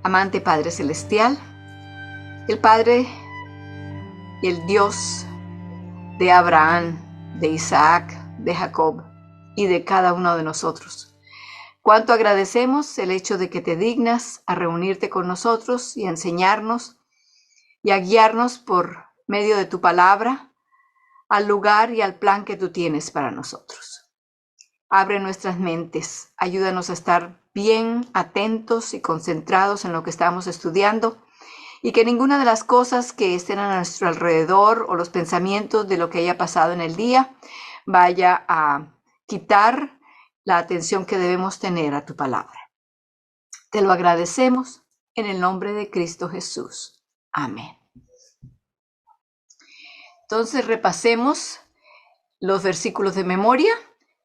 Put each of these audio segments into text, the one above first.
Amante Padre Celestial, el Padre y el Dios de Abraham, de Isaac, de Jacob y de cada uno de nosotros. Cuánto agradecemos el hecho de que te dignas a reunirte con nosotros y a enseñarnos y a guiarnos por medio de tu palabra al lugar y al plan que tú tienes para nosotros. Abre nuestras mentes, ayúdanos a estar bien atentos y concentrados en lo que estamos estudiando y que ninguna de las cosas que estén a nuestro alrededor o los pensamientos de lo que haya pasado en el día vaya a quitar la atención que debemos tener a tu palabra. Te lo agradecemos en el nombre de Cristo Jesús. Amén. Entonces repasemos los versículos de memoria.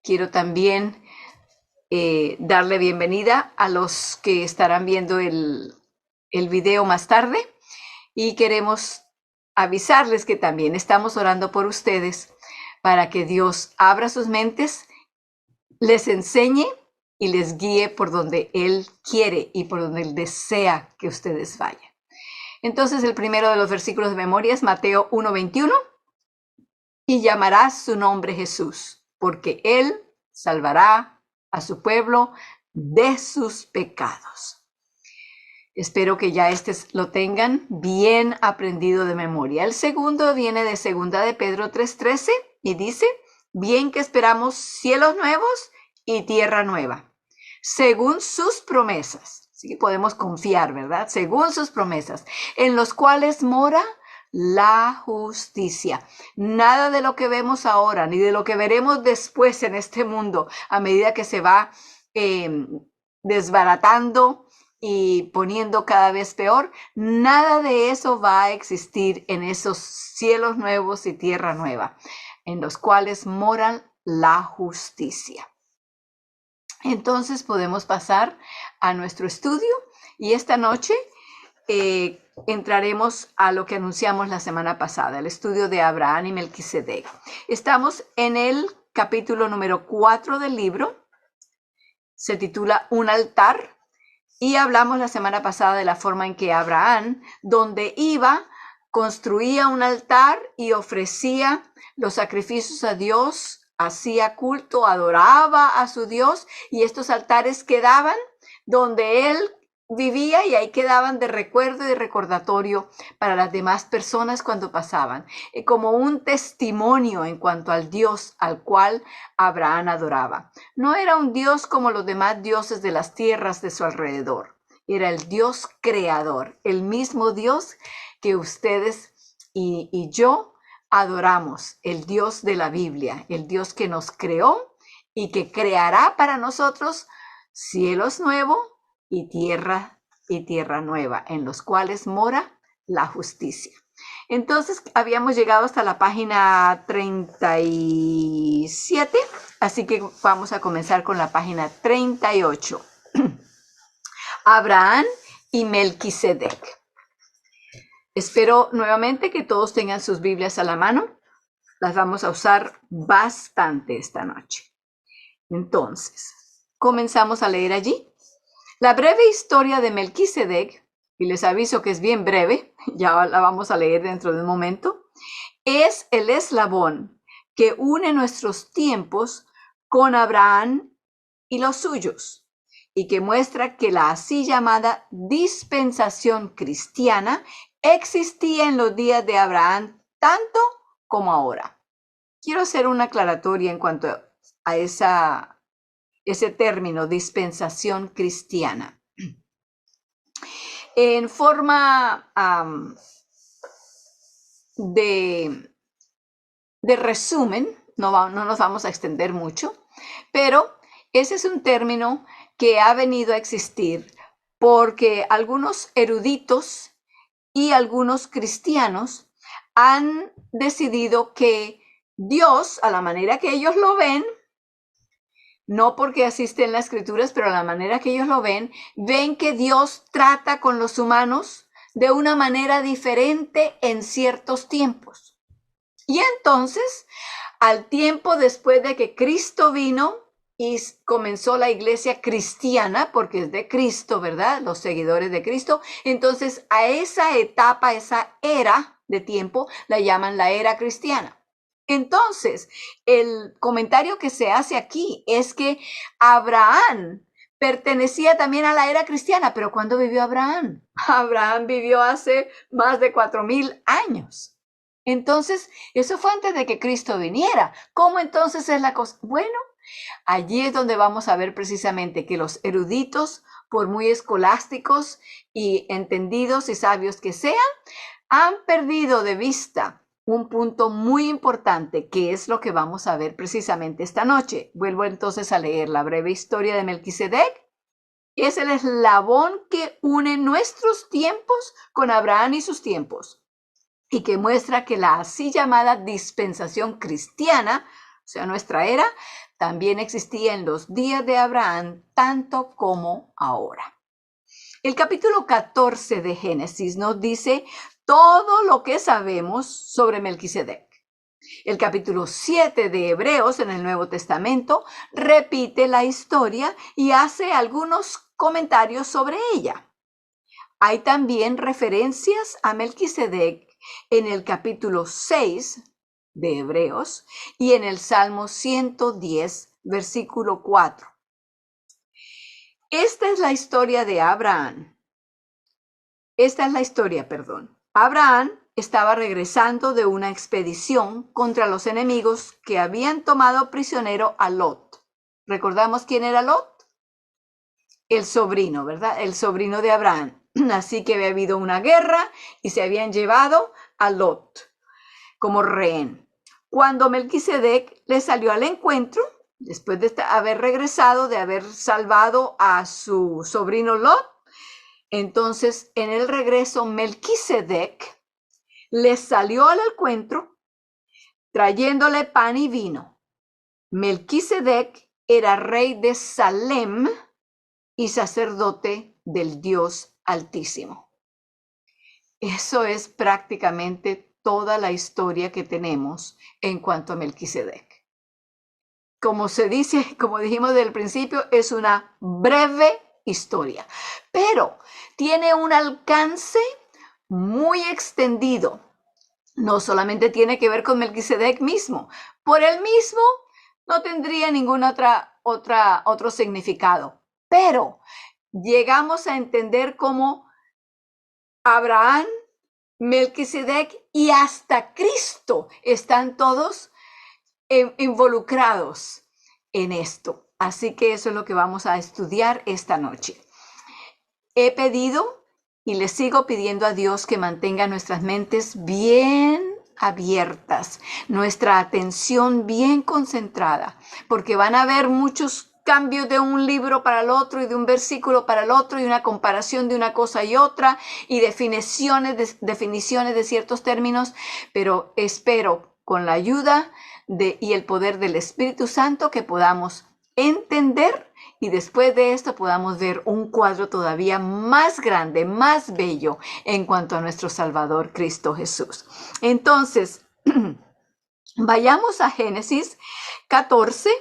Quiero también darle bienvenida a los que estarán viendo el video más tarde y queremos avisarles que también estamos orando por ustedes para que Dios abra sus mentes, les enseñe y les guíe por donde Él quiere y por donde Él desea que ustedes vayan. Entonces el primero de los versículos de memoria es Mateo 1:21, y llamarás su nombre Jesús, porque Él salvará a su pueblo de sus pecados. Espero que ya lo tengan bien aprendido de memoria. El segundo viene de 2 de Pedro 3:13 y dice, bien que esperamos cielos nuevos y tierra nueva, según sus promesas. Así que podemos confiar, ¿verdad? Según sus promesas, en los cuales mora la justicia. Nada de lo que vemos ahora, ni de lo que veremos después en este mundo, a medida que se va desbaratando y poniendo cada vez peor, nada de eso va a existir en esos cielos nuevos y tierra nueva, en los cuales moran la justicia. Entonces podemos pasar a nuestro estudio y esta noche entraremos a lo que anunciamos la semana pasada, el estudio de Abraham y Melquisedec. Estamos en el capítulo número 4 del libro, se titula Un altar, y hablamos la semana pasada de la forma en que Abraham, donde iba, construía un altar y ofrecía los sacrificios a Dios, hacía culto, adoraba a su Dios, y estos altares quedaban donde él vivía y ahí quedaban de recuerdo y de recordatorio para las demás personas cuando pasaban, como un testimonio en cuanto al Dios al cual Abraham adoraba. No era un Dios como los demás dioses de las tierras de su alrededor, era el Dios creador, el mismo Dios que ustedes y yo adoramos, el Dios de la Biblia, el Dios que nos creó y que creará para nosotros cielos nuevos y tierra nueva, en los cuales mora la justicia. Entonces habíamos llegado hasta la página 37, así que vamos a comenzar con la página 38. Abraham y Melquisedec. Espero nuevamente que todos tengan sus Biblias a la mano. Las vamos a usar bastante esta noche. Entonces, comenzamos a leer allí. La breve historia de Melquisedec, y les aviso que es bien breve, ya la vamos a leer dentro de un momento, es el eslabón que une nuestros tiempos con Abraham y los suyos, y que muestra que la así llamada dispensación cristiana existía en los días de Abraham tanto como ahora. Quiero hacer una aclaratoria en cuanto a ese término, dispensación cristiana. En forma de resumen, no nos vamos a extender mucho, pero ese es un término que ha venido a existir porque algunos eruditos y algunos cristianos han decidido que Dios, a la manera que ellos lo ven, no porque así esté en las escrituras, pero a la manera que ellos lo ven que Dios trata con los humanos de una manera diferente en ciertos tiempos. Y entonces, al tiempo después de que Cristo vino y comenzó la iglesia cristiana, porque es de Cristo, ¿verdad? Los seguidores de Cristo. Entonces, a esa etapa, esa era de tiempo, la llaman la era cristiana. Entonces, el comentario que se hace aquí es que Abraham pertenecía también a la era cristiana, pero ¿cuándo vivió Abraham? Abraham vivió hace más de 4000 años. Entonces, eso fue antes de que Cristo viniera. ¿Cómo entonces es la cosa? Bueno, allí es donde vamos a ver precisamente que los eruditos, por muy escolásticos y entendidos y sabios que sean, han perdido de vista un punto muy importante, que es lo que vamos a ver precisamente esta noche. Vuelvo entonces a leer la breve historia de Melquisedec. Es el eslabón que une nuestros tiempos con Abraham y sus tiempos, y que muestra que la así llamada dispensación cristiana, o sea, nuestra era, también existía en los días de Abraham, tanto como ahora. El capítulo 14 de Génesis nos dice todo lo que sabemos sobre Melquisedec. El capítulo 7 de Hebreos en el Nuevo Testamento repite la historia y hace algunos comentarios sobre ella. Hay también referencias a Melquisedec en el capítulo 6 de Hebreos y en el Salmo 110, versículo 4. Esta es la historia de Abraham. Abraham estaba regresando de una expedición contra los enemigos que habían tomado prisionero a Lot. ¿Recordamos quién era Lot? El sobrino, ¿verdad? El sobrino de Abraham. Así que había habido una guerra y se habían llevado a Lot como rehén. Cuando Melquisedec le salió al encuentro, después de haber regresado, de haber salvado a su sobrino Lot, entonces en el regreso Melquisedec le salió al encuentro trayéndole pan y vino. Melquisedec era rey de Salem y sacerdote del Dios Altísimo. Eso es prácticamente toda la historia que tenemos en cuanto a Melquisedec. Como se dice, como dijimos desde el principio, es una breve historia, pero tiene un alcance muy extendido. No solamente tiene que ver con Melquisedec mismo, por él mismo no tendría ningún otro significado, pero llegamos a entender cómo Abraham, Melquisedec y hasta Cristo están todos involucrados en esto. Así que eso es lo que vamos a estudiar esta noche. He pedido y le sigo pidiendo a Dios que mantenga nuestras mentes bien abiertas, nuestra atención bien concentrada, porque van a haber muchos cambios de un libro para el otro y de un versículo para el otro y una comparación de una cosa y otra y definiciones de ciertos términos, pero espero con la ayuda y el poder del Espíritu Santo que podamos entender y después de esto podamos ver un cuadro todavía más grande, más bello en cuanto a nuestro Salvador Cristo Jesús. Entonces, vayamos a Génesis 14,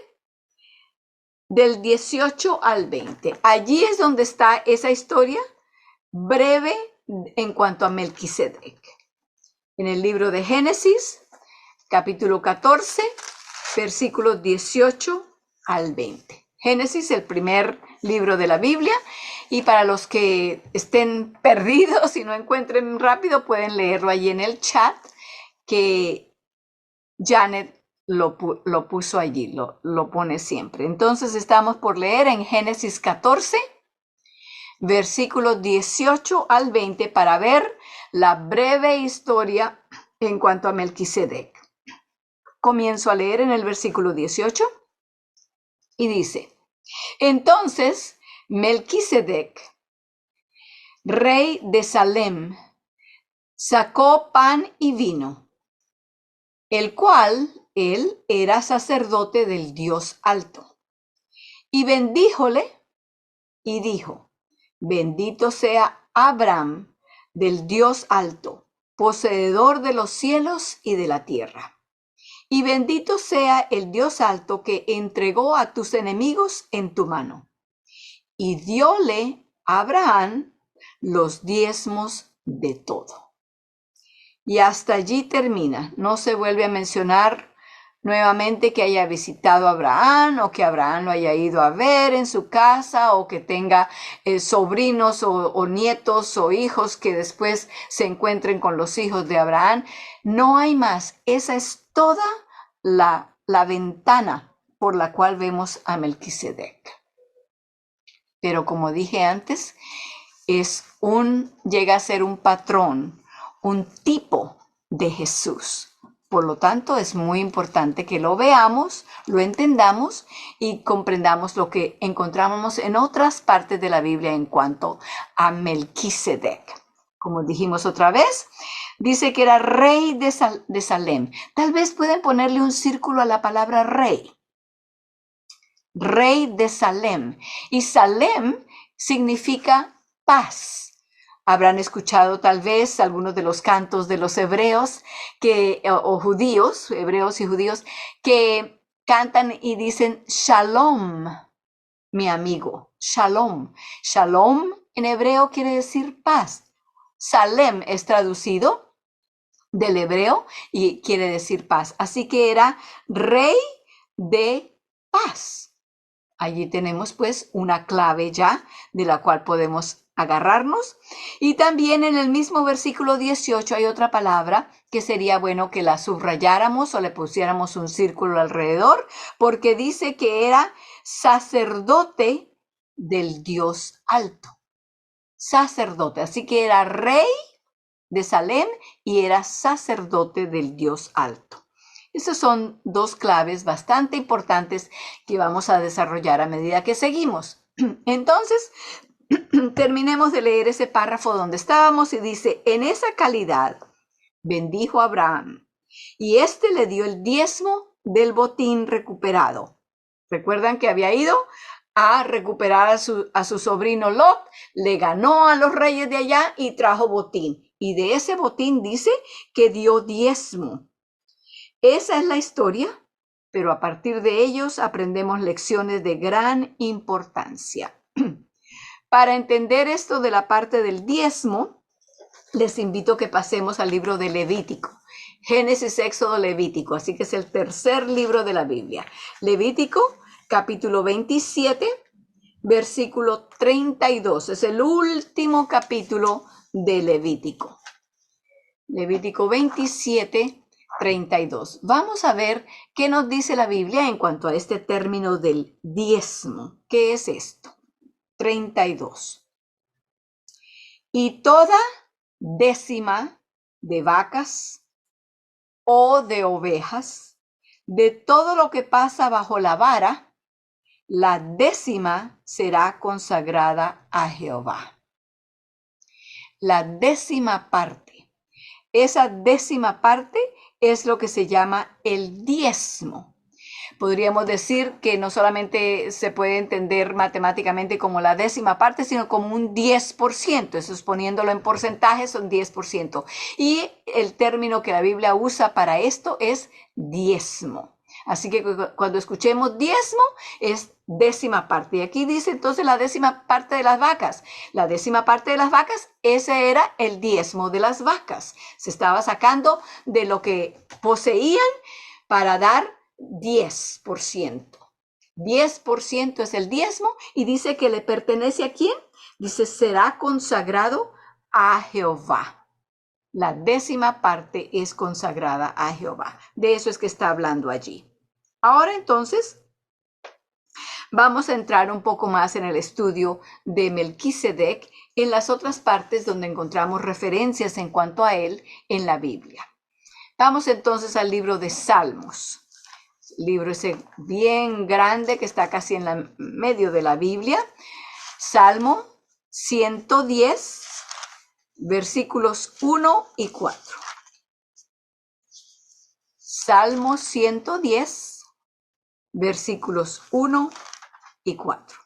del 18 al 20. Allí es donde está esa historia breve en cuanto a Melquisedec. En el libro de Génesis, capítulo 14, versículos 18 al 20. Génesis, el primer libro de la Biblia, y para los que estén perdidos y no encuentren rápido, pueden leerlo allí en el chat, que Janet lo puso allí, lo pone siempre. Entonces estamos por leer en Génesis 14, versículos 18 al 20, para ver la breve historia en cuanto a Melquisedec. Comienzo a leer en el versículo 18 y dice: entonces Melquisedec, rey de Salem, sacó pan y vino, el cual él era sacerdote del Dios Alto, y bendíjole y dijo: bendito sea Abraham del Dios Alto, poseedor de los cielos y de la tierra, y bendito sea el Dios alto que entregó a tus enemigos en tu mano. Y dióle a Abraham los diezmos de todo. Y hasta allí termina. No se vuelve a mencionar nuevamente que haya visitado a Abraham o que Abraham lo haya ido a ver en su casa o que tenga sobrinos o nietos o hijos que después se encuentren con los hijos de Abraham. No hay más. Esa es toda la ventana por la cual vemos a Melquisedec. Pero como dije antes, llega a ser un patrón, un tipo de Jesús. Por lo tanto, es muy importante que lo veamos, lo entendamos y comprendamos lo que encontramos en otras partes de la Biblia en cuanto a Melquisedec. Como dijimos otra vez, dice que era rey de Salem. Tal vez pueden ponerle un círculo a la palabra rey. Rey de Salem. Y Salem significa paz. Habrán escuchado tal vez algunos de los cantos de los hebreos o judíos, hebreos y judíos, que cantan y dicen Shalom, mi amigo. Shalom. Shalom en hebreo quiere decir paz. Salem es traducido del hebreo y quiere decir paz. Así que era rey de paz. Allí tenemos pues una clave ya de la cual podemos agarrarnos. Y también en el mismo versículo 18 hay otra palabra que sería bueno que la subrayáramos o le pusiéramos un círculo alrededor, porque dice que era sacerdote del Dios alto. Sacerdote, así que era rey de Salem y era sacerdote del Dios alto. Esas son dos claves bastante importantes que vamos a desarrollar a medida que seguimos. Entonces, terminemos de leer ese párrafo donde estábamos y dice, en esa calidad bendijo a Abraham y éste le dio el diezmo del botín recuperado. ¿Recuerdan que había ido a recuperar a su sobrino Lot? Le ganó a los reyes de allá y trajo botín. Y de ese botín dice que dio diezmo. Esa es la historia, pero a partir de ellos aprendemos lecciones de gran importancia. Para entender esto de la parte del diezmo, les invito a que pasemos al libro de Levítico. Génesis, Éxodo, Levítico. Así que es el tercer libro de la Biblia. Levítico, capítulo 27, versículo 32. Es el último capítulo de Levítico. Levítico 27, 32. Vamos a ver qué nos dice la Biblia en cuanto a este término del diezmo. ¿Qué es esto? 32. Y toda décima de vacas o de ovejas, de todo lo que pasa bajo la vara, la décima será consagrada a Jehová. La décima parte. Esa décima parte es lo que se llama el diezmo. Podríamos decir que no solamente se puede entender matemáticamente como la décima parte, sino como un 10%. Eso es poniéndolo en porcentaje, son 10%. Y el término que la Biblia usa para esto es diezmo. Así que cuando escuchemos diezmo es décima parte. Y aquí dice entonces la décima parte de las vacas. La décima parte de las vacas, ese era el diezmo de las vacas. Se estaba sacando de lo que poseían para dar 10%. 10% es el diezmo y dice que le pertenece ¿a quién? Dice, será consagrado a Jehová. La décima parte es consagrada a Jehová. De eso es que está hablando allí. Ahora entonces vamos a entrar un poco más en el estudio de Melquisedec en las otras partes donde encontramos referencias en cuanto a él en la Biblia. Vamos entonces al libro de Salmos. Libro ese bien grande que está casi en medio de la Biblia. Salmo 110, versículos 1 y 4. Salmo 110, versículos 1 y 4.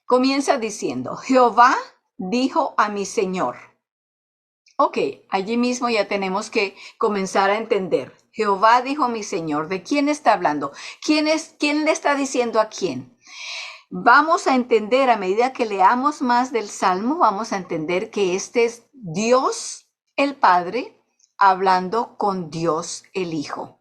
Comienza diciendo, Jehová dijo a mi Señor, Ok, allí mismo ya tenemos que comenzar a entender. Jehová dijo mi Señor, ¿de quién está hablando? ¿Quién le está diciendo a quién? Vamos a entender a medida que leamos más del Salmo, vamos a entender que este es Dios el Padre hablando con Dios el Hijo.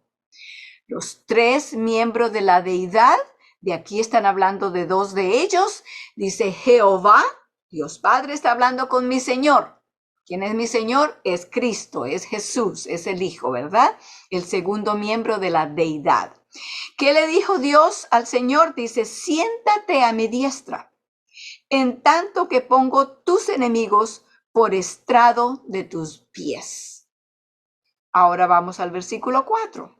Los tres miembros de la deidad, de aquí están hablando de dos de ellos, dice Jehová, Dios Padre está hablando con mi Señor. ¿Quién es mi Señor? Es Cristo, es Jesús, es el Hijo, ¿verdad? El segundo miembro de la deidad. ¿Qué le dijo Dios al Señor? Dice, siéntate a mi diestra, en tanto que pongo tus enemigos por estrado de tus pies. Ahora vamos al versículo 4.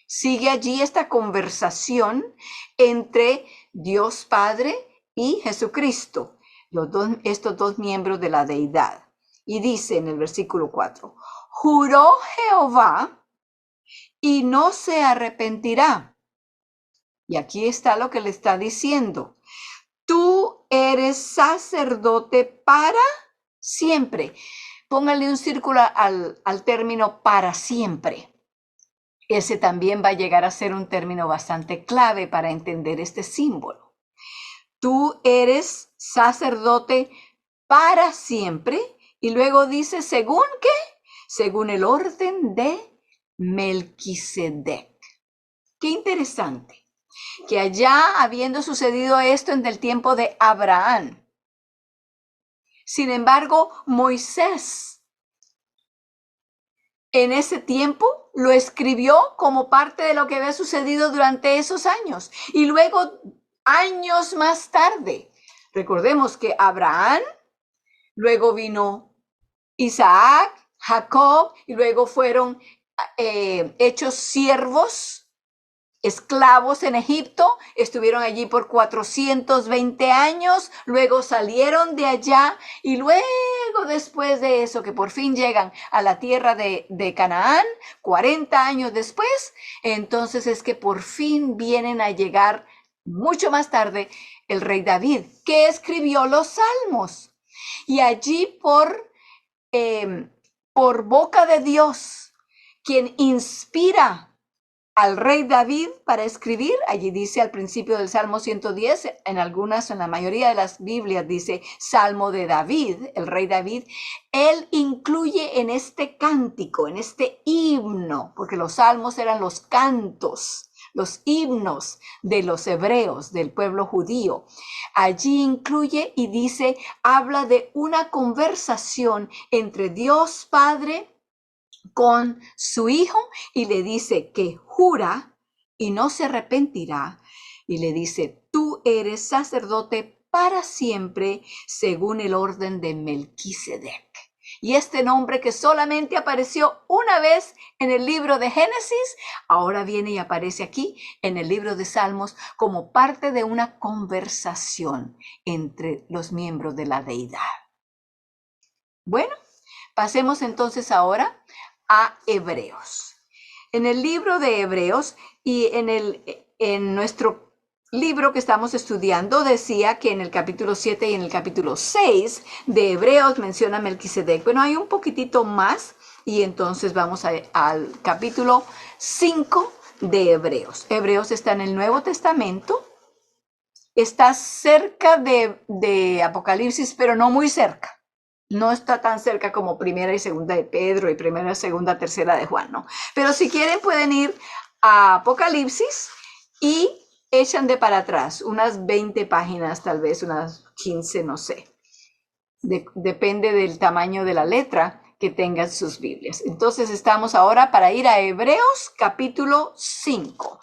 Sigue allí esta conversación entre Dios Padre y Jesucristo, estos dos miembros de la deidad. Y dice en el versículo 4, juró Jehová y no se arrepentirá. Y aquí está lo que le está diciendo. Tú eres sacerdote para siempre. Póngale un círculo al término para siempre. Ese también va a llegar a ser un término bastante clave para entender este símbolo. Tú eres sacerdote para siempre. Y luego dice, ¿según qué? Según el orden de Melquisedec. Qué interesante que allá, habiendo sucedido esto en el tiempo de Abraham, sin embargo, Moisés en ese tiempo lo escribió como parte de lo que había sucedido durante esos años. Y luego, años más tarde, recordemos que Abraham, luego vino Isaac, Jacob, y luego fueron hechos siervos, esclavos en Egipto, estuvieron allí por 420 años, luego salieron de allá y luego después de eso, que por fin llegan a la tierra de Canaán, 40 años después, entonces es que por fin vienen a llegar mucho más tarde el rey David, que escribió los salmos. Y allí por boca de Dios, quien inspira al rey David para escribir, allí dice al principio del Salmo 110, en algunas, en la mayoría de las Biblias dice Salmo de David, el rey David, él incluye en este cántico, en este himno, porque los salmos eran los cantos, los himnos de los hebreos, del pueblo judío. Allí incluye y dice, habla de una conversación entre Dios Padre con su hijo y le dice que jura y no se arrepentirá. Y le dice, tú eres sacerdote para siempre según el orden de Melquisedec. Y este nombre que solamente apareció una vez en el libro de Génesis, ahora viene y aparece aquí en el libro de Salmos como parte de una conversación entre los miembros de la deidad. Bueno, pasemos entonces ahora a Hebreos. En el libro de Hebreos y en nuestro libro que estamos estudiando decía que en el capítulo 7 y en el capítulo 6 de Hebreos menciona Melquisedec. Bueno, hay un poquitito más y entonces vamos al capítulo 5 de Hebreos. Hebreos está en el Nuevo Testamento, está cerca de Apocalipsis, pero no muy cerca. No está tan cerca como primera y segunda de Pedro y primera, segunda, tercera de Juan, ¿no? Pero si quieren pueden ir a Apocalipsis y echan de para atrás unas 20 páginas, tal vez unas 15, no sé. Depende del tamaño de la letra que tengan sus Biblias. Entonces estamos ahora para ir a Hebreos capítulo 5.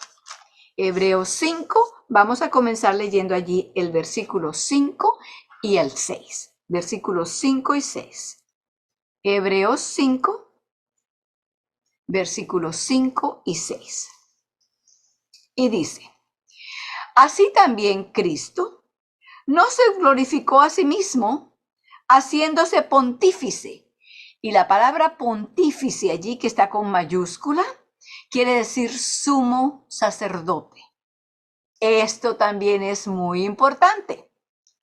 Hebreos 5, vamos a comenzar leyendo allí el versículo 5 y el 6. Versículos 5 y 6. Hebreos 5, versículos 5 y 6. Y dice, así también Cristo no se glorificó a sí mismo, haciéndose pontífice. Y la palabra pontífice allí, que está con mayúscula, quiere decir sumo sacerdote. Esto también es muy importante.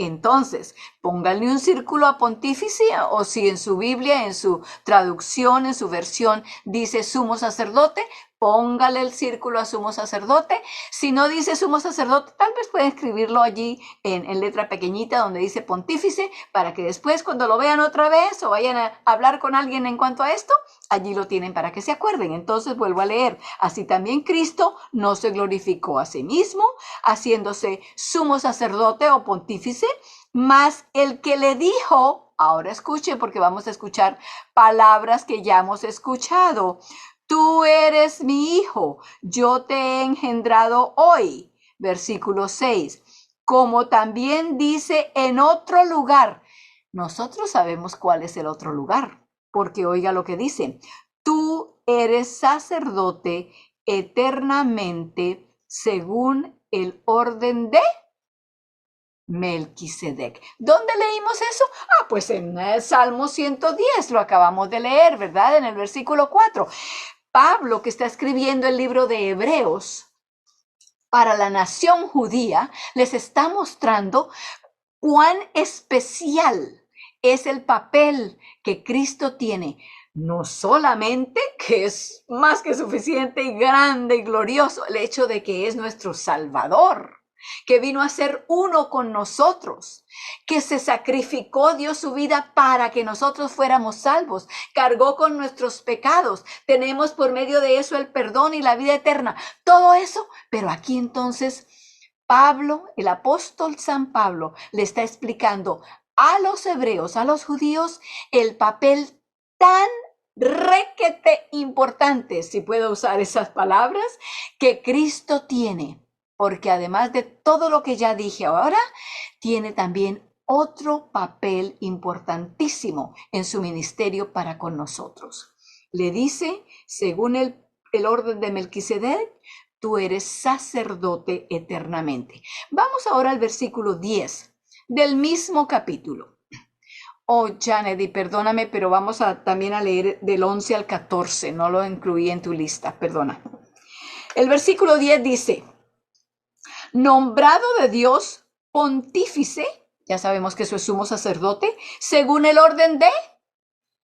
Entonces, pónganle un círculo a pontífice, o si en su Biblia, en su traducción, en su versión, dice sumo sacerdote, póngale el círculo a sumo sacerdote. Si no dice sumo sacerdote, tal vez pueden escribirlo allí en letra pequeñita donde dice pontífice, para que después cuando lo vean otra vez o vayan a hablar con alguien en cuanto a esto, allí lo tienen para que se acuerden. Entonces vuelvo a leer. Así también Cristo no se glorificó a sí mismo, haciéndose sumo sacerdote o pontífice, mas el que le dijo, ahora escuchen porque vamos a escuchar palabras que ya hemos escuchado. Tú eres mi hijo, yo te he engendrado hoy. Versículo 6. Como también dice en otro lugar. Nosotros sabemos cuál es el otro lugar, porque oiga lo que dice. Tú eres sacerdote eternamente según el orden de Melquisedec. ¿Dónde leímos eso? Pues en el Salmo 110, lo acabamos de leer, ¿verdad? En el versículo 4. Pablo, que está escribiendo el libro de Hebreos para la nación judía, les está mostrando cuán especial es el papel que Cristo tiene. No solamente que es más que suficiente y grande y glorioso el hecho de que es nuestro Salvador, que vino a ser uno con nosotros, que se sacrificó, dio su vida para que nosotros fuéramos salvos, cargó con nuestros pecados, tenemos por medio de eso el perdón y la vida eterna, todo eso, pero aquí entonces Pablo, el apóstol San Pablo, le está explicando a los hebreos, a los judíos, el papel tan requete importante, si puedo usar esas palabras, que Cristo tiene. Porque además de todo lo que ya dije ahora, tiene también otro papel importantísimo en su ministerio para con nosotros. Le dice, según el orden de Melquisedec, tú eres sacerdote eternamente. Vamos ahora al versículo 10 del mismo capítulo. Janedy, perdóname, pero vamos también a leer del 11 al 14. No lo incluí en tu lista, perdona. El versículo 10 dice, nombrado de Dios pontífice, ya sabemos que eso es sumo sacerdote, según el orden de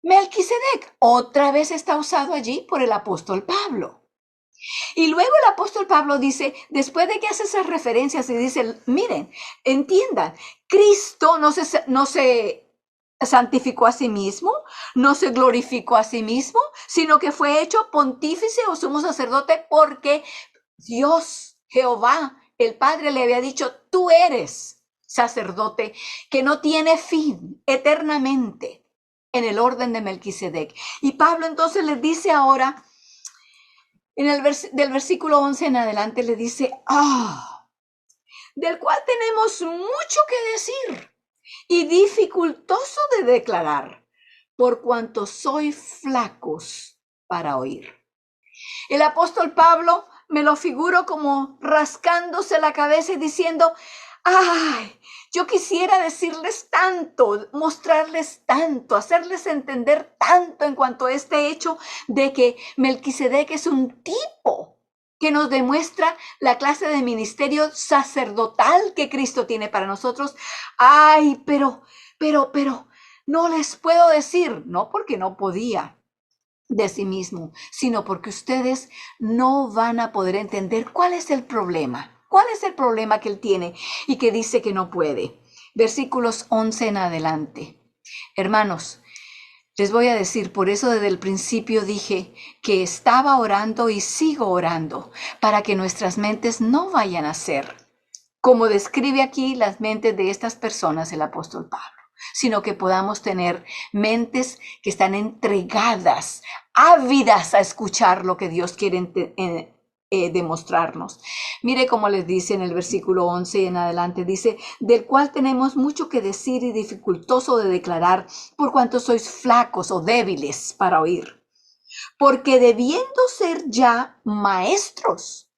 Melquisedec. Otra vez está usado allí por el apóstol Pablo. Y luego el apóstol Pablo dice, después de que hace esas referencias y dice, miren, entiendan, Cristo no se santificó a sí mismo, no se glorificó a sí mismo, sino que fue hecho pontífice o sumo sacerdote porque Dios, Jehová, el Padre le había dicho, tú eres sacerdote que no tiene fin eternamente en el orden de Melquisedec. Y Pablo entonces les dice ahora, del versículo 11 en adelante le dice, del cual tenemos mucho que decir y dificultoso de declarar, por cuanto soy flacos para oír. El apóstol Pablo me lo figuro como rascándose la cabeza y diciendo, yo quisiera decirles tanto, mostrarles tanto, hacerles entender tanto en cuanto a este hecho de que Melquisedec es un tipo que nos demuestra la clase de ministerio sacerdotal que Cristo tiene para nosotros. Pero no les puedo decir, no porque no podía de sí mismo, sino porque ustedes no van a poder entender cuál es el problema. ¿Cuál es el problema que él tiene y que dice que no puede? Versículos 11 en adelante. Hermanos, les voy a decir, por eso desde el principio dije que estaba orando y sigo orando para que nuestras mentes no vayan a ser, como describe aquí las mentes de estas personas el apóstol Pablo, sino que podamos tener mentes que están entregadas, ávidas a escuchar lo que Dios quiere demostrarnos. Mire cómo les dice en el versículo 11 y en adelante, dice, del cual tenemos mucho que decir y dificultoso de declarar, por cuanto sois flacos o débiles para oír. Porque debiendo ser ya maestros,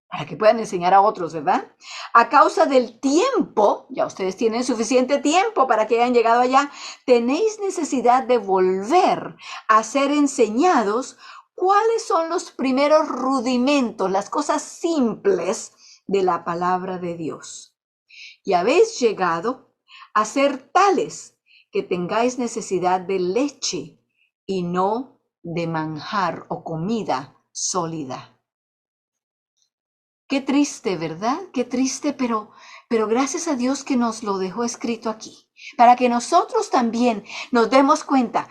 para que puedan enseñar a otros, ¿verdad? A causa del tiempo, ya ustedes tienen suficiente tiempo para que hayan llegado allá, tenéis necesidad de volver a ser enseñados cuáles son los primeros rudimentos, las cosas simples de la palabra de Dios. Y habéis llegado a ser tales que tengáis necesidad de leche y no de manjar o comida sólida. Qué triste, ¿verdad? Qué triste, pero gracias a Dios que nos lo dejó escrito aquí, para que nosotros también nos demos cuenta.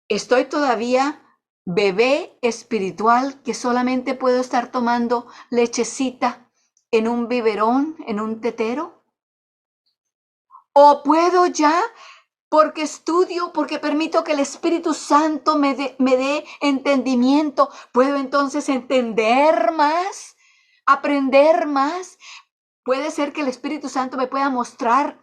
Estoy todavía bebé espiritual que solamente puedo estar tomando lechecita en un biberón, en un tetero. O puedo ya, porque estudio, porque permito que el Espíritu Santo me dé entendimiento, puedo entonces entender más, aprender más. Puede ser que el Espíritu Santo me pueda mostrar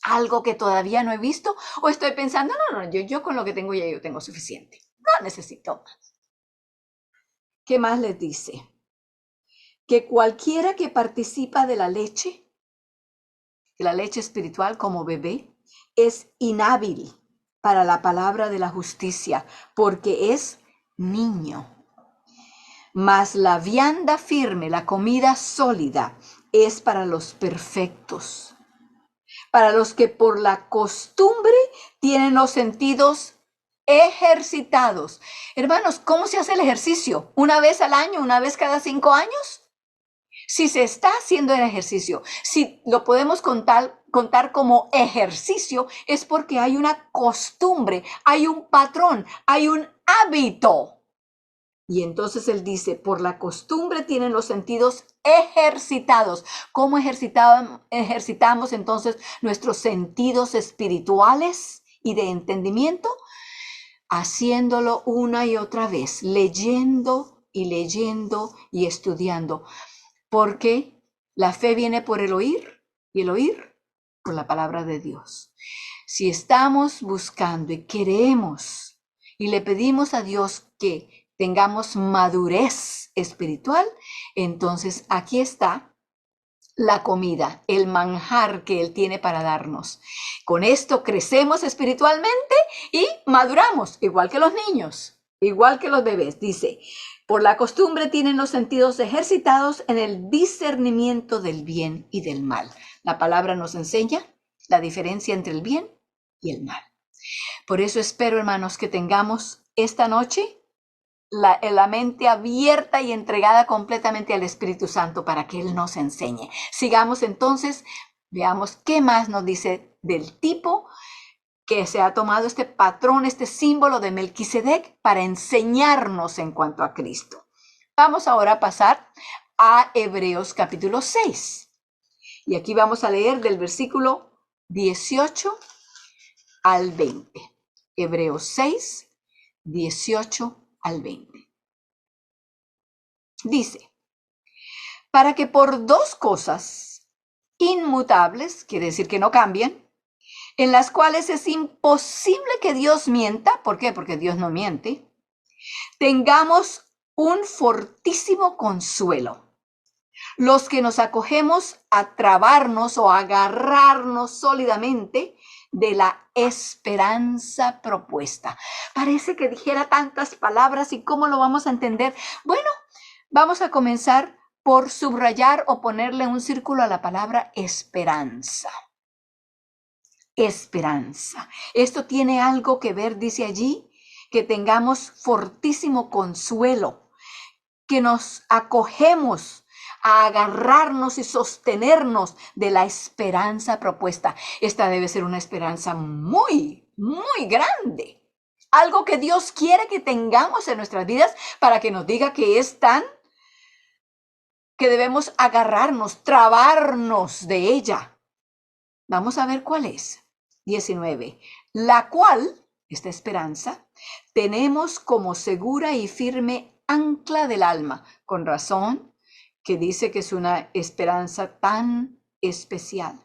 algo que todavía no he visto, o estoy pensando, no, yo con lo que tengo ya yo tengo suficiente, no necesito más. ¿Qué más les dice? Que cualquiera que participa de la leche espiritual como bebé, es inhábil para la palabra de la justicia, porque es niño. Mas la vianda firme, la comida sólida, es para los perfectos, para los que por la costumbre tienen los sentidos ejercitados. Hermanos, ¿cómo se hace el ejercicio? ¿Una vez al año? ¿Una vez cada 5 años? Si se está haciendo el ejercicio, si lo podemos contar como ejercicio, es porque hay una costumbre, hay un patrón, hay un hábito. Y entonces él dice, por la costumbre tienen los sentidos ejercitados. ¿Cómo ejercitamos entonces nuestros sentidos espirituales y de entendimiento? Haciéndolo una y otra vez, leyendo y estudiando. Porque la fe viene por el oír y el oír por la palabra de Dios. Si estamos buscando y queremos y le pedimos a Dios que tengamos madurez espiritual, entonces aquí está la comida, el manjar que Él tiene para darnos. Con esto crecemos espiritualmente y maduramos, igual que los niños, igual que los bebés. Dice, por la costumbre tienen los sentidos ejercitados en el discernimiento del bien y del mal. La palabra nos enseña la diferencia entre el bien y el mal. Por eso espero, hermanos, que tengamos esta noche la mente abierta y entregada completamente al Espíritu Santo para que Él nos enseñe. Sigamos entonces, veamos qué más nos dice del tipo que se ha tomado este patrón, este símbolo de Melquisedec para enseñarnos en cuanto a Cristo. Vamos ahora a pasar a Hebreos capítulo 6. Y aquí vamos a leer del versículo 18 al 20. Hebreos 6, 18 al 20. Dice, para que por 2 cosas inmutables, quiere decir que no cambian, en las cuales es imposible que Dios mienta, ¿por qué? Porque Dios no miente, tengamos un fortísimo consuelo. Los que nos acogemos a trabarnos o agarrarnos sólidamente de la esperanza propuesta. Parece que dijera tantas palabras y ¿cómo lo vamos a entender? Bueno, vamos a comenzar por subrayar o ponerle un círculo a la palabra esperanza. Esperanza. Esto tiene algo que ver, dice allí, que tengamos fortísimo consuelo, que nos acogemos a agarrarnos y sostenernos de la esperanza propuesta. Esta debe ser una esperanza muy, muy grande. Algo que Dios quiere que tengamos en nuestras vidas para que nos diga que es tan que debemos agarrarnos, trabarnos de ella. Vamos a ver cuál es. 19. La cual, esta esperanza, tenemos como segura y firme ancla del alma. Con razón que dice que es una esperanza tan especial.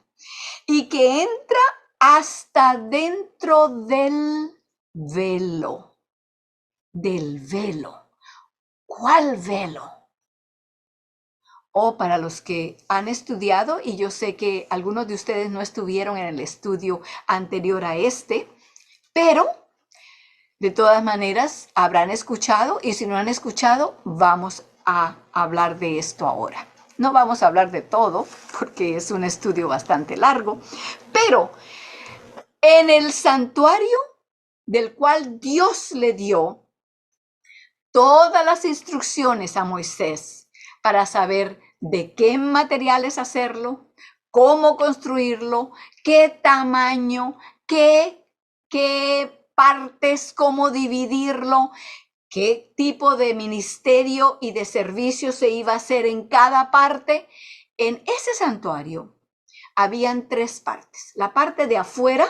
Y que entra hasta dentro del velo. Del velo. ¿Cuál velo? O para los que han estudiado, y yo sé que algunos de ustedes no estuvieron en el estudio anterior a este, pero de todas maneras habrán escuchado, y si no han escuchado, vamos a hablar de esto ahora. No vamos a hablar de todo, porque es un estudio bastante largo, Pero en el santuario del cual Dios le dio todas las instrucciones a Moisés para saber de qué materiales hacerlo, cómo construirlo, qué tamaño, qué partes, cómo dividirlo, qué tipo de ministerio y de servicio se iba a hacer en cada parte. En ese santuario habían 3 partes. La parte de afuera,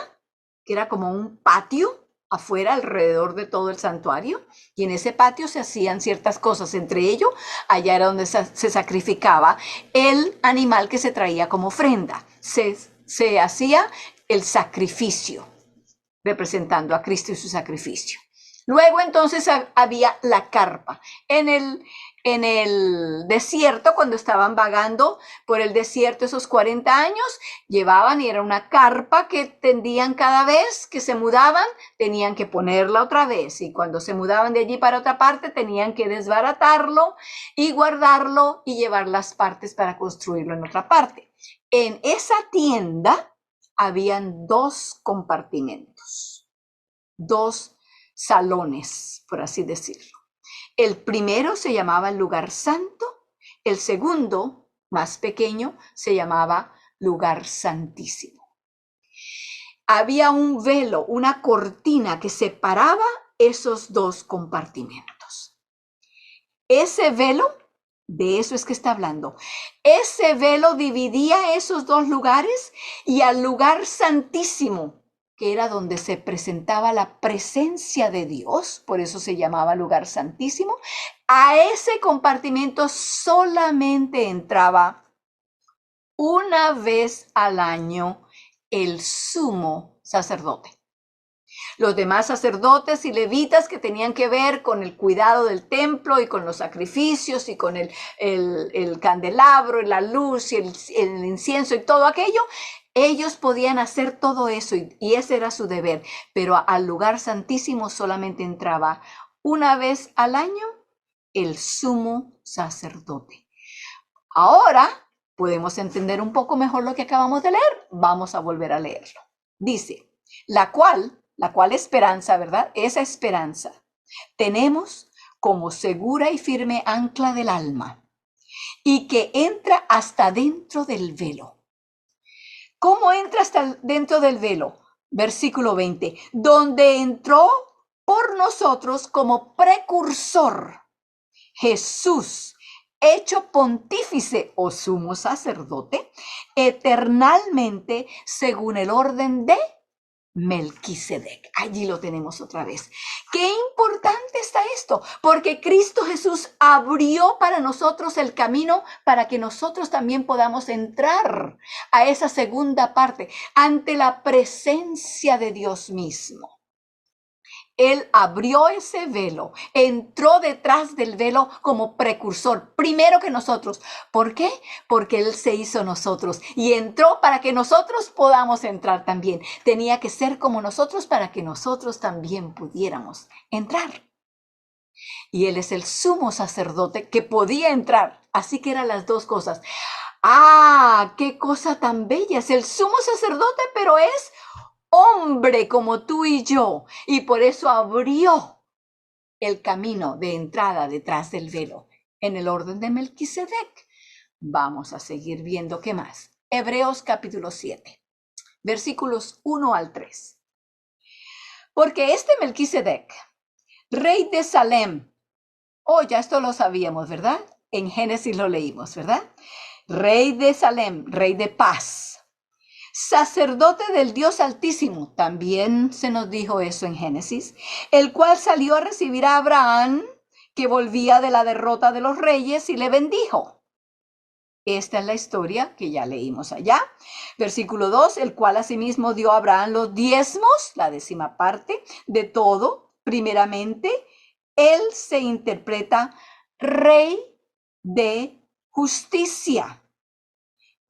que era como un patio afuera alrededor de todo el santuario, y en ese patio se hacían ciertas cosas, entre ellos allá era donde se sacrificaba el animal que se traía como ofrenda, se hacía el sacrificio representando a Cristo y su sacrificio. Luego entonces había la carpa. En el desierto, cuando estaban vagando por el desierto esos 40 años, llevaban y era una carpa que tendían cada vez que se mudaban, tenían que ponerla otra vez. Y cuando se mudaban de allí para otra parte, tenían que desbaratarlo y guardarlo y llevar las partes para construirlo en otra parte. En esa tienda habían 2 compartimentos, 2 salones, por así decirlo. El primero se llamaba el lugar santo, el segundo, más pequeño, se llamaba lugar santísimo. Había un velo, una cortina que separaba esos 2 compartimentos. Ese velo, de eso es que está hablando, ese velo dividía esos 2 lugares y al lugar santísimo, que era donde se presentaba la presencia de Dios, por eso se llamaba lugar santísimo, a ese compartimento solamente entraba una vez al año el sumo sacerdote. Los demás sacerdotes y levitas que tenían que ver con el cuidado del templo y con los sacrificios y con el candelabro y la luz y el incienso y todo aquello, ellos podían hacer todo eso y ese era su deber, pero al lugar santísimo solamente entraba una vez al año el sumo sacerdote. Ahora podemos entender un poco mejor lo que acabamos de leer. Vamos a volver a leerlo. Dice, la cual esperanza, ¿verdad? Esa esperanza tenemos como segura y firme ancla del alma y que entra hasta dentro del velo. ¿Cómo entra hasta dentro del velo? Versículo 20, donde entró por nosotros como precursor Jesús, hecho pontífice o sumo sacerdote, eternalmente según el orden de Melquisedec. Allí lo tenemos otra vez. Qué importante está esto, porque Cristo Jesús abrió para nosotros el camino para que nosotros también podamos entrar a esa segunda parte, ante la presencia de Dios mismo. Él abrió ese velo, entró detrás del velo como precursor, primero que nosotros. ¿Por qué? Porque Él se hizo nosotros y entró para que nosotros podamos entrar también. Tenía que ser como nosotros para que nosotros también pudiéramos entrar. Y Él es el sumo sacerdote que podía entrar. Así que eran las 2 cosas. ¡Ah! ¡Qué cosa tan bella! Es el sumo sacerdote, pero es hombre como tú y yo, y por eso abrió el camino de entrada detrás del velo en el orden de Melquisedec. Vamos a seguir viendo qué más. Hebreos capítulo 7, versículos 1 al 3. Porque este Melquisedec, rey de Salem, ya esto lo sabíamos, ¿verdad? En Génesis lo leímos, ¿verdad? Rey de Salem, rey de paz, sacerdote del Dios Altísimo, también se nos dijo eso en Génesis, el cual salió a recibir a Abraham, que volvía de la derrota de los reyes, y le bendijo. Esta es la historia que ya leímos allá. Versículo 2, el cual asimismo dio a Abraham los diezmos, la 10ª parte de todo. Primeramente, él se interpreta rey de justicia.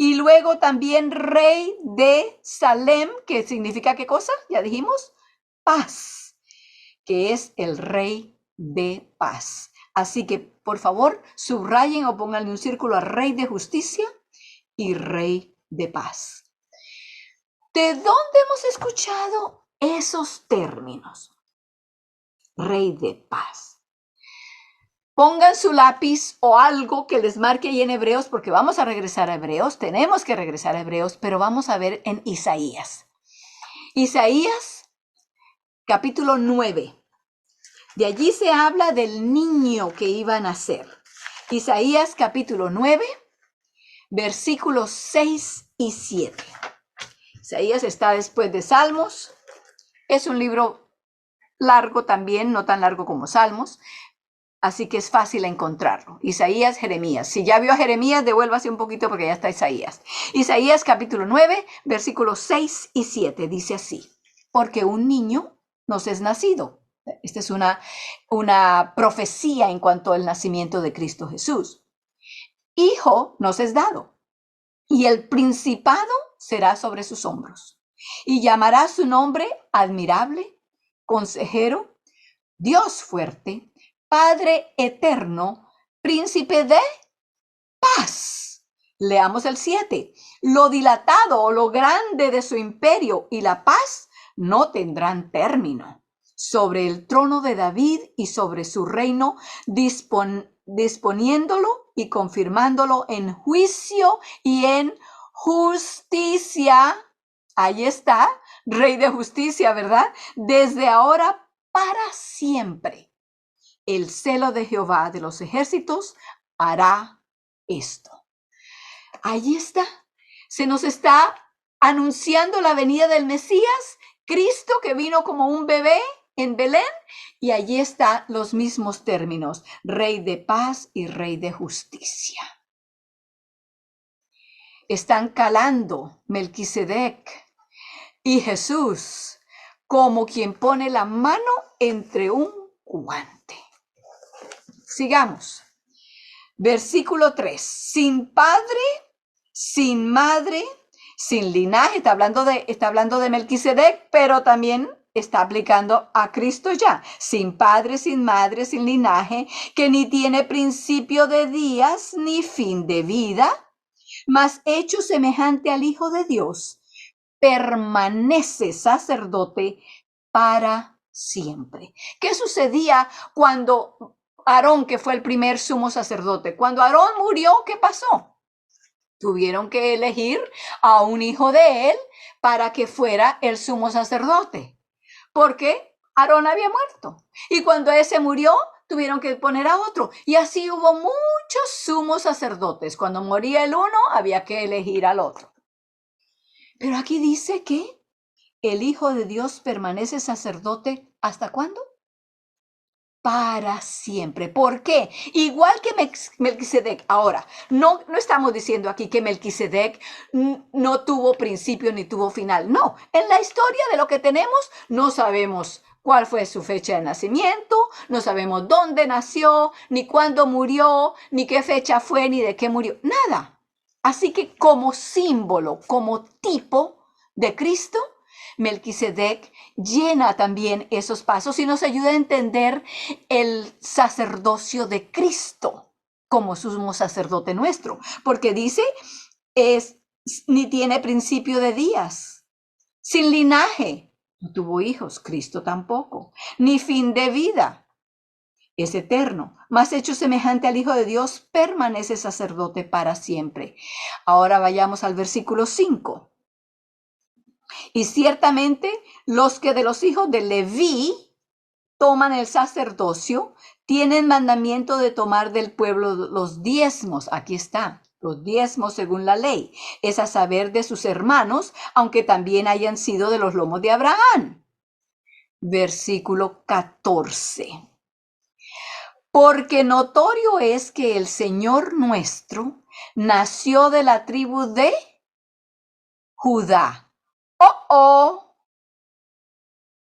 Y luego también rey de Salem, que significa ¿qué cosa? Ya dijimos, paz, que es el rey de paz. Así que, por favor, subrayen o pónganle un círculo a rey de justicia y rey de paz. ¿De dónde hemos escuchado esos términos? Rey de paz. Pongan su lápiz o algo que les marque ahí en Hebreos, porque vamos a regresar a Hebreos, tenemos que regresar a Hebreos, pero vamos a ver en Isaías. Isaías, capítulo 9. De allí se habla del niño que iba a nacer. Isaías, capítulo 9, versículos 6 y 7. Isaías está después de Salmos. Es un libro largo también, no tan largo como Salmos, así que es fácil encontrarlo. Isaías, Jeremías. Si ya vio a Jeremías, devuélvase un poquito porque ya está Isaías. Isaías capítulo 9, versículos 6 y 7, dice así: porque un niño nos es nacido. Esta es una profecía en cuanto al nacimiento de Cristo Jesús. Hijo nos es dado, y el principado será sobre sus hombros. Y llamará su nombre Admirable, Consejero, Dios fuerte, Padre eterno, Príncipe de paz. Leamos el 7. Lo dilatado o lo grande de su imperio y la paz no tendrán término. Sobre el trono de David y sobre su reino, disponiéndolo y confirmándolo en juicio y en justicia. Ahí está, Rey de justicia, ¿verdad? Desde ahora para siempre. El celo de Jehová de los ejércitos hará esto. Ahí está. Se nos está anunciando la venida del Mesías, Cristo que vino como un bebé en Belén, y allí están los mismos términos: Rey de paz y Rey de justicia. Están calando Melquisedec y Jesús como quien pone la mano entre un guante. Sigamos. Versículo 3. Sin padre, sin madre, sin linaje. Está hablando de Melquisedec, pero también está aplicando a Cristo ya. Sin padre, sin madre, sin linaje, que ni tiene principio de días ni fin de vida, mas hecho semejante al Hijo de Dios, permanece sacerdote para siempre. ¿Qué sucedía cuando Aarón, que fue el primer sumo sacerdote? Cuando Aarón murió, ¿qué pasó? Tuvieron que elegir a un hijo de él para que fuera el sumo sacerdote, porque Aarón había muerto. Y cuando ese murió, tuvieron que poner a otro. Y así hubo muchos sumos sacerdotes. Cuando moría el uno, había que elegir al otro. Pero aquí dice que el Hijo de Dios permanece sacerdote, ¿hasta cuándo? Para siempre. ¿Por qué? Igual que Melquisedec. Ahora, no estamos diciendo aquí que Melquisedec no tuvo principio ni tuvo final. No, en la historia de lo que tenemos no sabemos cuál fue su fecha de nacimiento, no sabemos dónde nació, ni cuándo murió, ni qué fecha fue, ni de qué murió. Nada. Así que como símbolo, como tipo de Cristo, Melquisedec llena también esos pasos y nos ayuda a entender el sacerdocio de Cristo como sumo sacerdote nuestro, porque dice, ni tiene principio de días, sin linaje, no tuvo hijos, Cristo tampoco, ni fin de vida, es eterno, mas hecho semejante al Hijo de Dios, permanece sacerdote para siempre. Ahora vayamos al versículo 5. Y ciertamente los que de los hijos de Leví toman el sacerdocio, tienen mandamiento de tomar del pueblo los diezmos. Aquí está, los diezmos según la ley. Es a saber de sus hermanos, aunque también hayan sido de los lomos de Abraham. Versículo 14. Porque notorio es que el Señor nuestro nació de la tribu de Judá.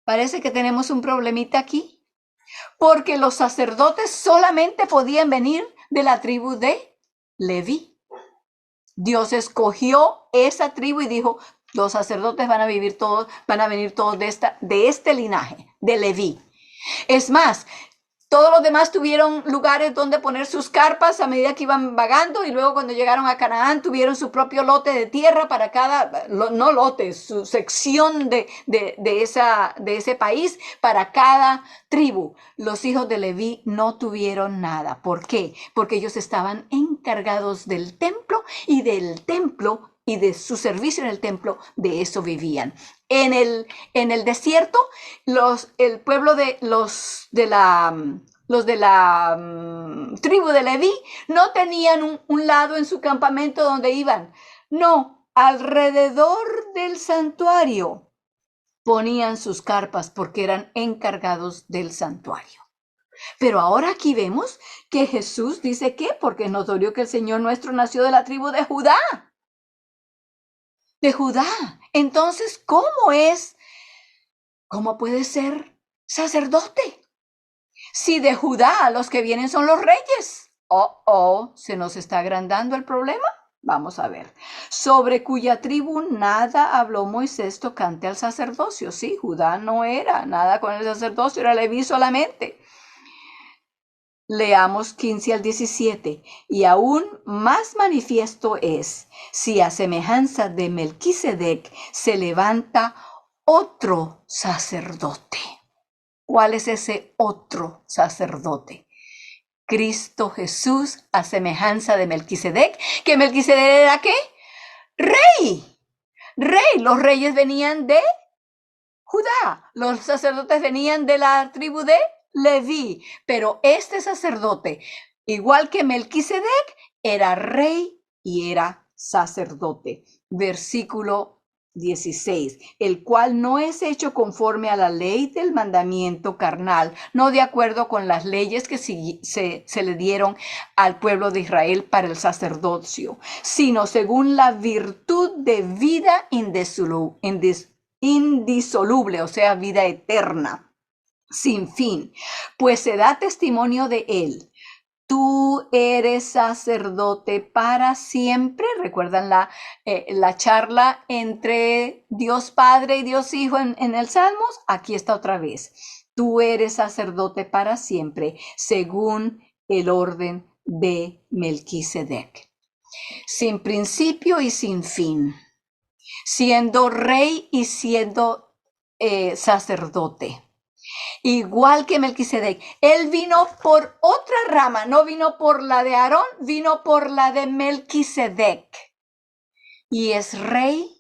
Parece que tenemos un problemita aquí, porque los sacerdotes solamente podían venir de la tribu de Leví. Dios escogió esa tribu y dijo, los sacerdotes van a venir todos de este linaje, de Leví. Es más, Todos los demás tuvieron lugares donde poner sus carpas a medida que iban vagando, y luego cuando llegaron a Canaán tuvieron su propio lote de tierra para cada, no lote, su sección de ese país para cada tribu. Los hijos de Leví no tuvieron nada. ¿Por qué? Porque ellos estaban encargados del templo y y de su servicio en el templo, de eso vivían. En el desierto, el pueblo de los de la tribu de Leví no tenían un lado en su campamento donde iban. No, alrededor del santuario ponían sus carpas porque eran encargados del santuario. Pero ahora aquí vemos que Jesús dice que, porque es notorio que el Señor nuestro nació de la tribu de Judá. De Judá. Entonces, ¿cómo puede ser sacerdote? Si de Judá los que vienen son los reyes. ¿Se nos está agrandando el problema? Vamos a ver. Sobre cuya tribu nada habló Moisés tocante al sacerdocio. Sí, Judá no era nada con el sacerdocio, era Leví solamente. Leamos 15 al 17. Y aún más manifiesto es, si a semejanza de Melquisedec se levanta otro sacerdote. ¿Cuál es ese otro sacerdote? Cristo Jesús, a semejanza de Melquisedec. ¿Que Melquisedec era qué? Rey. Rey. Los reyes venían de Judá. Los sacerdotes venían de la tribu de Leví. Pero este sacerdote, igual que Melquisedec, era rey y era sacerdote. Versículo 16, el cual no es hecho conforme a la ley del mandamiento carnal, no de acuerdo con las leyes que se le dieron al pueblo de Israel para el sacerdocio, sino según la virtud de vida indisoluble, o sea, vida eterna, sin fin, pues se da testimonio de él. Tú eres sacerdote para siempre. ¿Recuerdan la charla entre Dios Padre y Dios Hijo en el Salmos? Aquí está otra vez. Tú eres sacerdote para siempre, según el orden de Melquisedec. Sin principio y sin fin, siendo rey y siendo sacerdote. Igual que Melquisedec, él vino por otra rama, no vino por la de Aarón, vino por la de Melquisedec. Y es rey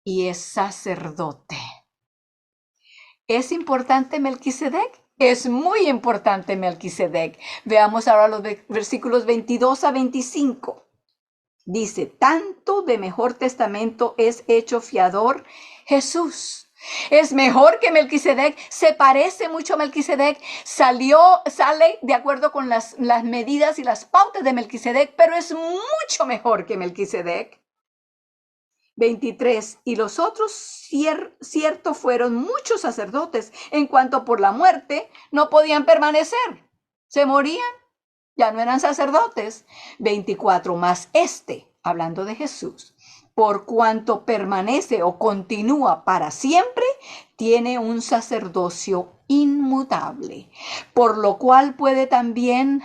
y es sacerdote. ¿Es importante Melquisedec? Es muy importante Melquisedec. Veamos ahora los versículos 22 a 25. Dice, tanto de mejor testamento es hecho fiador Jesús. Es mejor que Melquisedec, se parece mucho a Melquisedec, sale de acuerdo con las medidas y las pautas de Melquisedec, pero es mucho mejor que Melquisedec. 23, y los otros cierto fueron muchos sacerdotes, en cuanto por la muerte no podían permanecer, se morían, ya no eran sacerdotes. 24, más hablando de Jesús, por cuanto permanece o continúa para siempre, tiene un sacerdocio inmutable, por lo cual puede también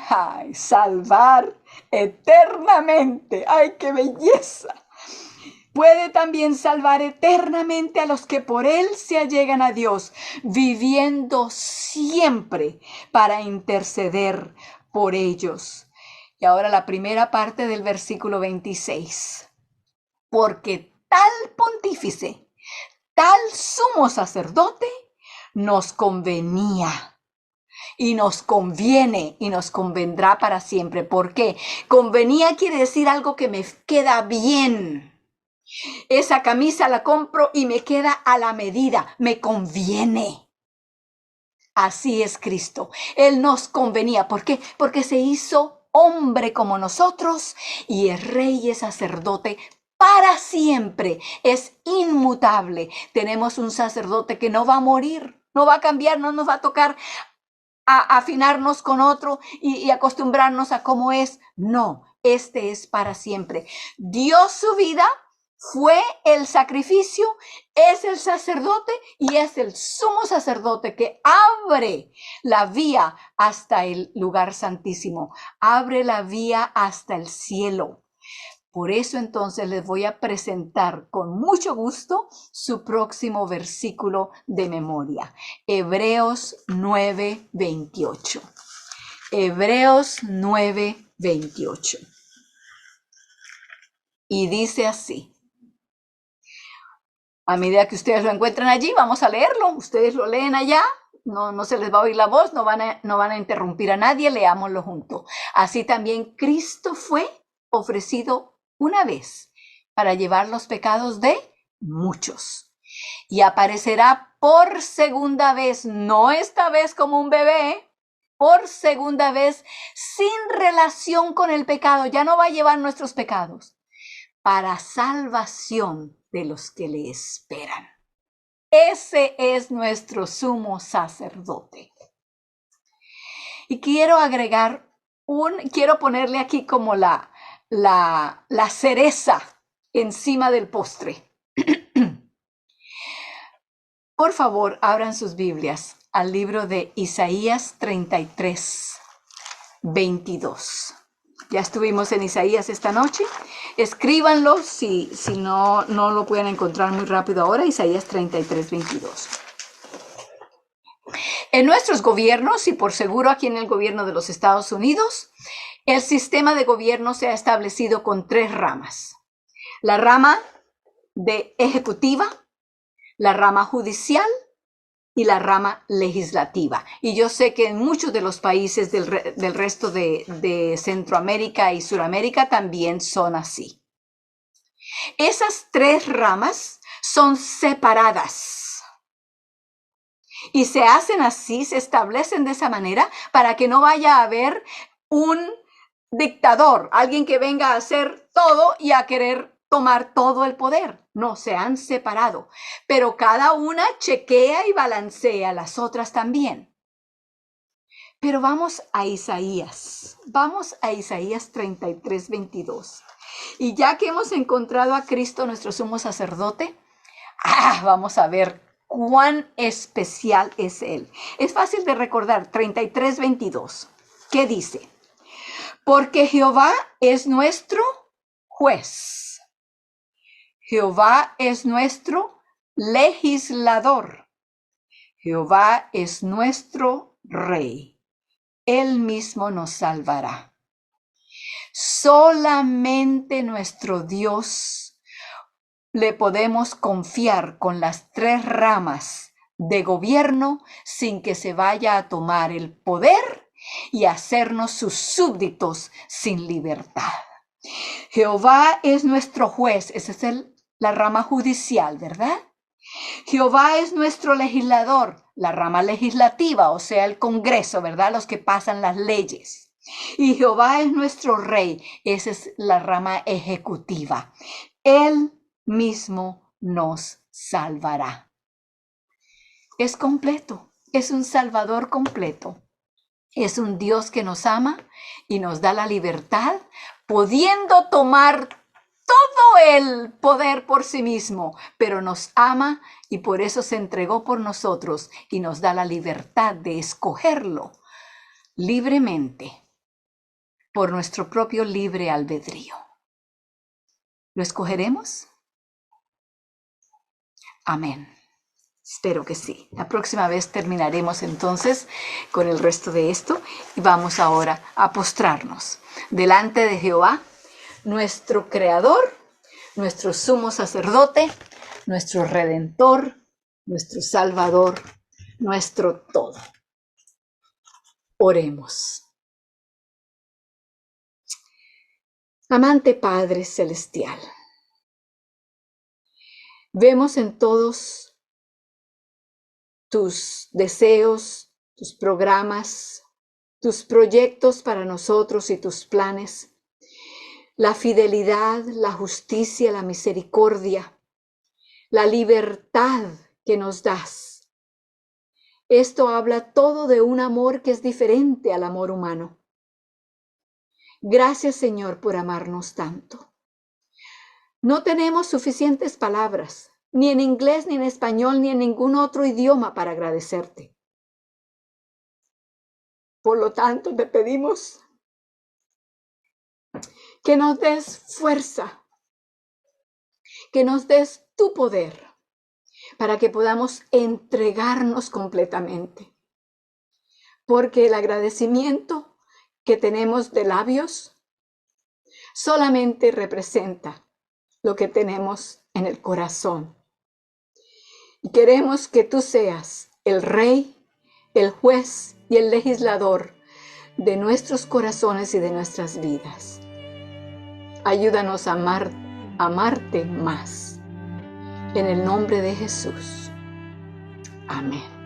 salvar eternamente. ¡Ay, qué belleza! Puede también salvar eternamente a los que por él se allegan a Dios, viviendo siempre para interceder por ellos. Y ahora la primera parte del versículo 26. Porque tal pontífice, tal sumo sacerdote, nos convenía y nos conviene y nos convendrá para siempre. ¿Por qué? Convenía quiere decir algo que me queda bien. Esa camisa la compro y me queda a la medida, me conviene. Así es Cristo. Él nos convenía. ¿Por qué? Porque se hizo hombre como nosotros y es rey y es sacerdote para siempre, es inmutable. Tenemos un sacerdote que no va a morir, no va a cambiar, no nos va a tocar a afinarnos con otro y acostumbrarnos a cómo es. No, este es para siempre. Dio su vida fue el sacrificio, es el sacerdote y es el sumo sacerdote que abre la vía hasta el lugar santísimo, abre la vía hasta el cielo. Por eso entonces les voy a presentar con mucho gusto su próximo versículo de memoria. Hebreos 9:28. Hebreos 9:28. Y dice así. A medida que ustedes lo encuentran allí, vamos a leerlo. Ustedes lo leen allá. No se les va a oír la voz, no van a interrumpir a nadie, leámoslo juntos. Así también Cristo fue ofrecido una vez para llevar los pecados de muchos. Y aparecerá por segunda vez, no esta vez como un bebé, por segunda vez sin relación con el pecado. Ya no va a llevar nuestros pecados, para salvación de los que le esperan. Ese es nuestro sumo sacerdote. Y quiero agregar quiero ponerle aquí como la cereza encima del postre. Por favor, abran sus Biblias al libro de Isaías 33:22. Ya estuvimos en Isaías esta noche. Escríbanlo si no lo pueden encontrar muy rápido ahora. Isaías 33:22. En nuestros gobiernos, y por seguro aquí en el gobierno de los Estados Unidos, el sistema de gobierno se ha establecido con 3 ramas. La rama de ejecutiva, la rama judicial y la rama legislativa. Y yo sé que en muchos de los países del resto de Centroamérica y Suramérica también son así. Esas 3 ramas son separadas y se hacen así, se establecen de esa manera para que no vaya a haber un dictador, alguien que venga a hacer todo y a querer tomar todo el poder. No, se han separado, pero cada una chequea y balancea las otras también. Pero vamos a Isaías 33:22. Y ya que hemos encontrado a Cristo, nuestro sumo sacerdote, vamos a ver cuán especial es Él. Es fácil de recordar, 33:22. ¿Qué dice? Porque Jehová es nuestro juez. Jehová es nuestro legislador. Jehová es nuestro rey. Él mismo nos salvará. Solamente nuestro Dios le podemos confiar con las 3 ramas de gobierno sin que se vaya a tomar el poder y hacernos sus súbditos sin libertad. Jehová es nuestro juez, esa es la rama judicial, ¿verdad? Jehová es nuestro legislador, la rama legislativa, o sea, el Congreso, ¿verdad? Los que pasan las leyes. Y Jehová es nuestro rey, esa es la rama ejecutiva. Él mismo nos salvará. Es completo, es un Salvador completo. Es un Dios que nos ama y nos da la libertad, pudiendo tomar todo el poder por sí mismo, pero nos ama y por eso se entregó por nosotros y nos da la libertad de escogerlo libremente por nuestro propio libre albedrío. ¿Lo escogeremos? Amén. Espero que sí. La próxima vez terminaremos entonces con el resto de esto y vamos ahora a postrarnos delante de Jehová, nuestro Creador, nuestro sumo sacerdote, nuestro Redentor, nuestro Salvador, nuestro todo. Oremos. Amante Padre Celestial, vemos en todos tus deseos, tus programas, tus proyectos para nosotros y tus planes, la fidelidad, la justicia, la misericordia, la libertad que nos das. Esto habla todo de un amor que es diferente al amor humano. Gracias, Señor, por amarnos tanto. No tenemos suficientes palabras, ni en inglés, ni en español, ni en ningún otro idioma para agradecerte. Por lo tanto, te pedimos que nos des fuerza, que nos des tu poder para que podamos entregarnos completamente. Porque el agradecimiento que tenemos de labios solamente representa lo que tenemos en el corazón. Y queremos que tú seas el Rey, el juez y el legislador de nuestros corazones y de nuestras vidas. Ayúdanos a amarte más. En el nombre de Jesús. Amén.